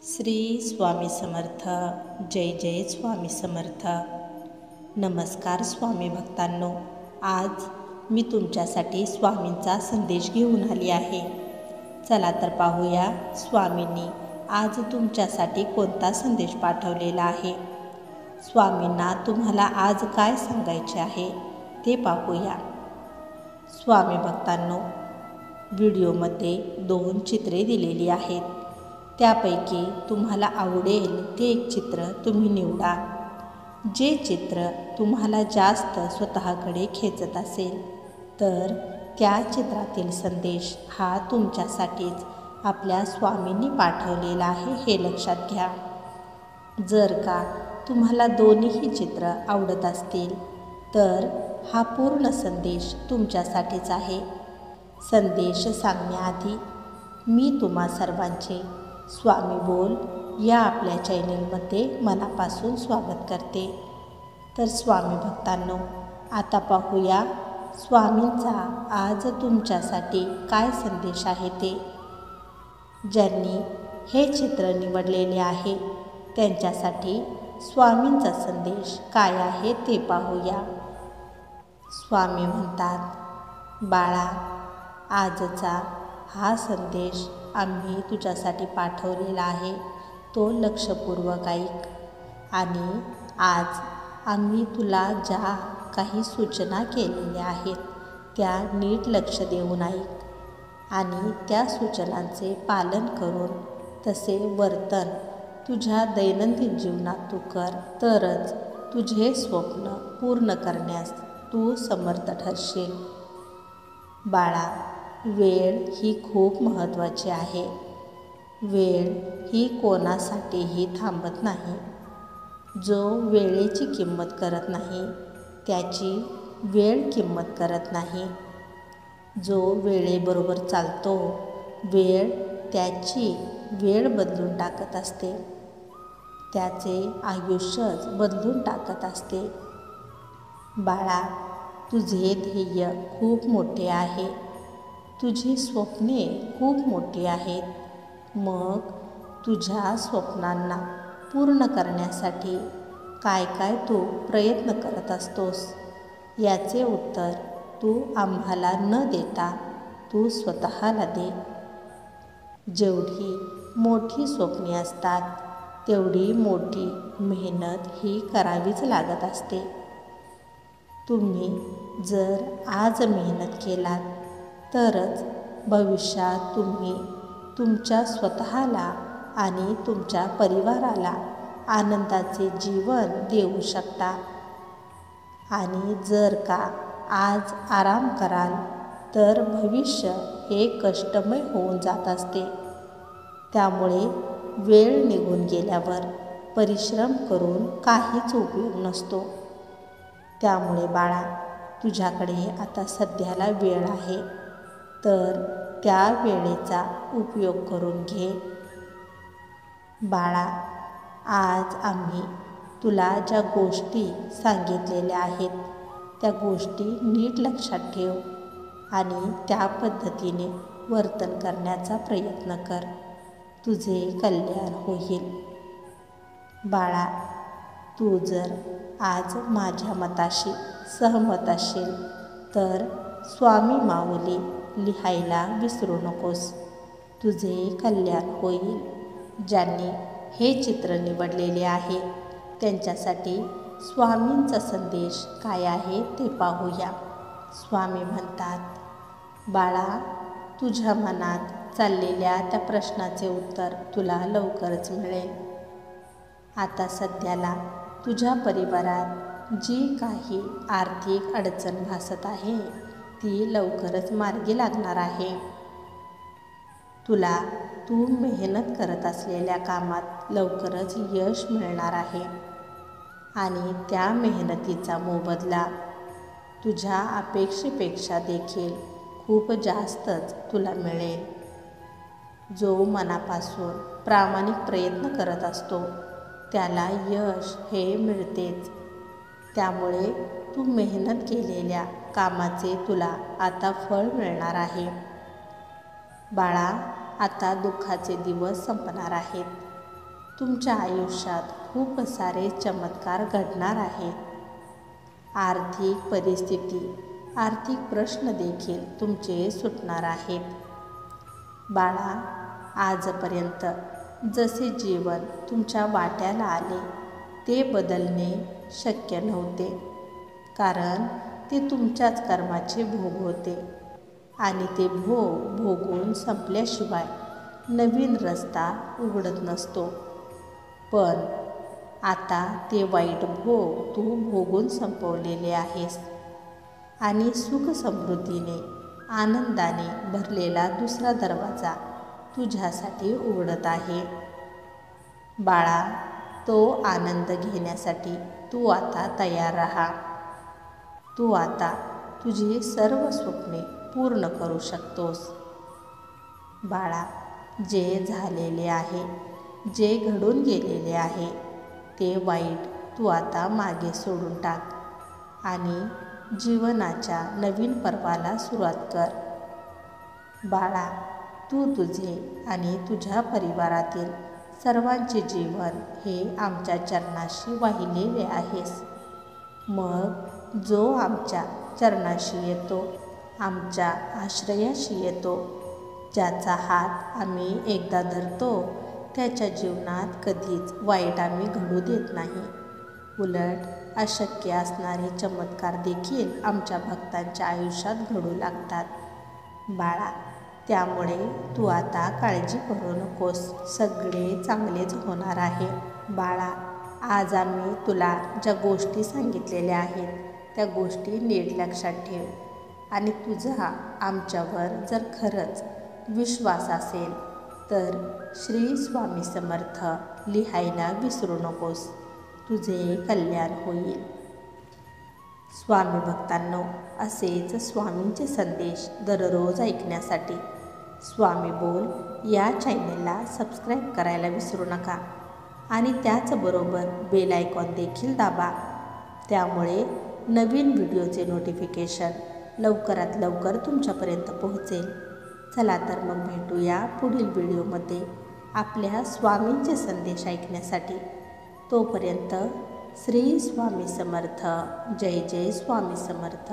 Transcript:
श्री स्वामी समर्थ. जय जय स्वामी समर्थ. नमस्कार स्वामी भक्तांनो. आज मी तुमच्यासाठी स्वामींचा संदेश घेऊन आली आहे. चला तर पाहूया स्वामींनी आज तुमच्यासाठी कोणता संदेश पाठवलेला आहे. स्वामींना तुम्हाला आज काय सांगायचे आहे ते पाहूया. स्वामी भक्तांनो, व्हिडिओमध्ये 2 चित्रे दिलेली आहेत. त्यापैकी तुम्हाला आवडेल ते एक चित्र तुम्ही निवडा. जे चित्र तुम्हाला जास्त स्वतःकडे खेचत असेल तर त्या चित्रातील संदेश हा तुमच्यासाठीच आपल्या स्वामींनी पाठवलेला आहे हे लक्षात घ्या. जर का तुम्हाला दोन्हीही चित्र आवडत असतील तर हा पूर्ण संदेश तुमच्यासाठीच आहे. संदेश सांगण्याआधी मी तुम्हा सर्वांचे स्वामी बोल या आपल्या चॅनेलमध्ये मनापासून स्वागत करते. तर स्वामी भक्तांनो, आता पाहूया स्वामींचा आज तुमच्यासाठी काय संदेश आहे ते. ज्यांनी हे चित्र निवडलेले आहे त्यांच्यासाठी स्वामींचा संदेश काय आहे ते पाहूया. स्वामी म्हणतात, बाळा, आजचा हा संदेश आम्ही तुझ्यासाठी पाठवलेला आहे तो लक्षपूर्वक ऐक. आणि आज आम्ही तुला ज्या काही सूचना केलेल्या आहेत त्या नीट लक्ष देऊन ऐक आणि त्या सूचनांचे पालन करून तसे वर्तन तुझ्या दैनंदिन जीवनात तू कर, तरच तुझे स्वप्न पूर्ण करण्यास तू समर्थ ठरशील. बाळा, वेळ ही खूप महत्त्वाची आहे. वेळ ही कोणासाठीही थांबत नाही. जो वेळेची किंमत करत नाही त्याची वेळ किंमत करत नाही. जो वेळेबरोबर चालतो, वेळ त्याची वेळ बदलून टाकत असते, त्याचे आयुष्यच बदलून टाकत असते. बाळा, तुझे ध्येय खूप मोठे आहे. तुझी स्वप्ने खूप मोठी आहेत. मग तुझ्या स्वप्नांना पूर्ण करण्यासाठी काय काय तू प्रयत्न करत असतोस याचे उत्तर तू आम्हाला न देता तू स्वतःला दे. जेवढी मोठी स्वप्ने असतात तेवढी मोठी मेहनत ही करावीच लागत असते. तुम्ही जर आज मेहनत केलात तरच भविष्यात तुम्ही तुमच्या स्वतःला आणि तुमच्या परिवाराला आनंदाचे जीवन देऊ शकता. आणि जर का आज आराम कराल तर भविष्य हे कष्टमय होऊन जात असते. त्यामुळे वेळ निघून गेल्यावर परिश्रम करून काहीच उपयोग नसतो. त्यामुळे बाळा, तुझ्याकडे आता सध्याला वेळ आहे तर त्या वेळेचा उपयोग करून घे. बाळा, आज आम्ही तुला ज्या गोष्टी सांगितलेल्या आहेत त्या गोष्टी नीट लक्षात ठेव आणि त्या पद्धतीने वर्तन करण्याचा प्रयत्न कर. तुझे कल्याण होईल. बाळा, तू जर आज माझ्या मताशी सहमत असेल तर स्वामी माऊली लिहायला विसरू नकोस. तुझे कल्याण होईल. ज्यांनी हे चित्र निवडलेले आहे त्यांच्यासाठी स्वामींचा संदेश काय आहे ते पाहूया. स्वामी म्हणतात, बाळा, तुझ्या मनात चाललेल्या त्या प्रश्नाचे उत्तर तुला लवकरच मिळेल. आता सध्याला तुझ्या परिवारात जी काही आर्थिक अडचण भासत आहे ती लवकरच मार्गी लागणार आहे. तुला तू मेहनत करत असलेल्या कामात लवकरच यश मिळणार आहे आणि त्या मेहनतीचा मोबदला तुझ्या अपेक्षेपेक्षा देखील खूप जास्तच तुला मिळेल. जो मनापासून प्रामाणिक प्रयत्न करत असतो त्याला यश हे मिळतेच. त्यामुळे तू मेहनत केलेल्या कामाचे तुला आता फळ मिळणार आहे. बाळा, आता दुःखाचे दिवस संपणार आहेत. तुमच्या आयुष्यात खूप सारे चमत्कार घडणार आहेत. आर्थिक परिस्थिती, आर्थिक प्रश्न देखील तुमचे सुटणार आहेत. बाळा, आजपर्यंत जसे जीवन तुमच्या वाट्याला आले ते बदलणे शक्य नव्हते, कारण ते तुमच्याच कर्माचे भोग होते आणि ते भोगून संपल्याशिवाय नवीन रस्ता उघडत नसतो. पण आता ते वाईट भोग तू भोगून संपवलेले आहेस आणि सुख समृद्धीने आनंदाने भरलेला दुसरा दरवाजा तुझ्यासाठी उघडत आहे. बाळा, तो आनंद घेण्यासाठी तू आता तयार राहा. तू आता तुझी सर्व स्वप्ने पूर्ण करू शकतोस. बाळा, जे झालेले आहे, जे घडून गेलेले आहे ते वाईट तू आता मागे सोडून टाक आणि जीवनाच्या नवीन पर्वाला सुरुवात कर. बाळा, तू तुझे आणि तुझ्या परिवारातील सर्वांचे जीवन हे आमच्या चरणाशी वाहिलेले आहेस. मग जो आमच्या चरणाशी येतो, आमच्या आश्रयाशी येतो, ज्याचा हात आम्ही एकदा धरतो, त्याच्या जीवनात कधीच वाईट आम्ही घडू देत नाही. उलट अशक्य असणारे चमत्कार देखील आमच्या भक्तांच्या आयुष्यात घडू लागतात. बाळा, त्यामुळे तू आता काळजी करू नकोस. सगळे चांगलेच होणार आहे. बाळा, आज आम्ही तुला ज्या गोष्टी सांगितलेल्या आहेत त्या गोष्टी नीट लक्षात ठेव आणि तुझा आमच्यावर जर खरंच विश्वास असेल तर श्री स्वामी समर्थ लिहायला विसरू नकोस. तुझे कल्याण होईल. स्वामी भक्तांनो, असेच स्वामींचे संदेश दररोज ऐकण्यासाठी स्वामी बोल या चॅनलला सबस्क्राईब करायला विसरू नका आणि त्याचबरोबर बेल आयकॉन देखील दाबा. त्यामुळे नवीन व्हिडिओचे नोटिफिकेशन लवकरात लवकर तुमच्यापर्यंत पोहोचेल. चला तर मग भेटूया पुढील व्हिडिओमध्ये आपल्या स्वामींचे संदेश ऐकण्यासाठी. तोपर्यंत श्री स्वामी समर्थ. जय जय स्वामी समर्थ.